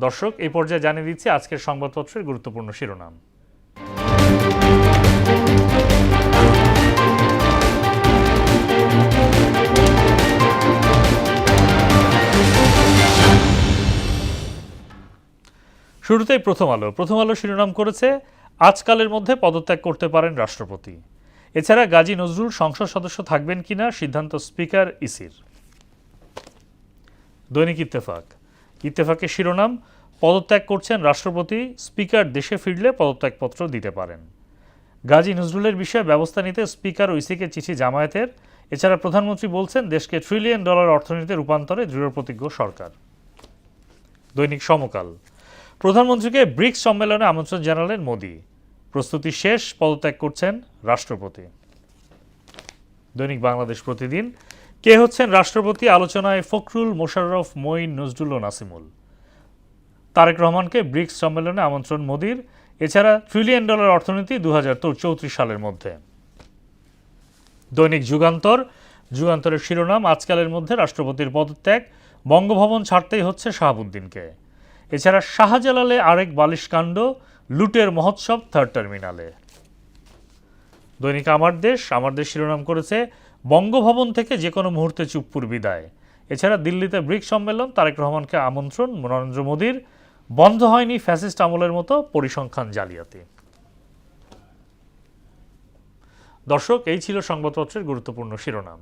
দর্শক, এই পর্যায়ে জানিয়ে দিচ্ছি আজকের সংবাদপত্রের গুরুত্বপূর্ণ শিরোনাম। শুরুতেই প্রথম আলো শিরোনাম করেছে আজকালের মধ্যে পদত্যাগ করতে পারেন রাষ্ট্রপতি। এছাড়া গাজী নজরুল সংসদ সদস্য থাকবেন কিনা সিদ্ধান্ত স্পিকার ইসির। দৈনিক ইত্তেফাকের শিরোনাম পদত্যাগ করছেন রাষ্ট্রপতি, স্পিকার দেশে ফিরলে পদত্যাগপত্র দিতে পারেন। গাজী নজরুলের বিষয়ে ব্যবস্থা নিতে স্পিকার ও ইসিকে চিঠি জামায়াতের। এছাড়া প্রধানমন্ত্রী বলছেন দেশকে $1 ট্রিলিয়ন অর্থনীতিতে রূপান্তরে দৃঢ়প্রতিজ্ঞ সরকার। দৈনিক সমকাল, প্রধানমন্ত্রীকে ব্রিক্স সম্মেলনে আমন্ত্রণ জানালেন মোদি, প্রস্তুতি শেষ, পদত্যাগ করছেন রাষ্ট্রপতি। দৈনিক বাংলাদেশ প্রতিদিন, কে হচ্ছেন রাষ্ট্রপতি, আলোচনায় ফখরুল, মোশাররফ, মঈন, নজরুল ও নাসিমুল। তারেক রহমানকে ব্রিক্স সম্মেলনে আমন্ত্রণ মোদির। এছাড়া $1 ট্রিলিয়ন অর্থনীতি 2034 সালের মধ্যে। দৈনিক যুগান্তরের শিরোনাম আজকালের মধ্যে রাষ্ট্রপতির পদত্যাগ, বঙ্গভবন ছাড়তেই হচ্ছে শাহাবুদ্দিনকে। এছাড়া শাহজালালে আরেক বালিশকাণ্ড, লুটের মহোৎসব 3rd টার্মিনালে। দৈনিক আমার দেশ শিরোনাম করেছে বঙ্গভবন থেকে যে কোনো মুহূর্তে চুপ্পুর বিদায়। এছাড়া দিল্লিতে ব্রিক্স সম্মেলন, তারেক রহমানকে আমন্ত্রণ নরেন্দ্র মোদীর, বন্ধ হয়নি ফ্যাসিস্ট আমলের মতো পরিসংখ্যান জালিয়াতি। দর্শক, এই ছিল সংবাদপত্রের গুরুত্বপূর্ণ শিরোনাম।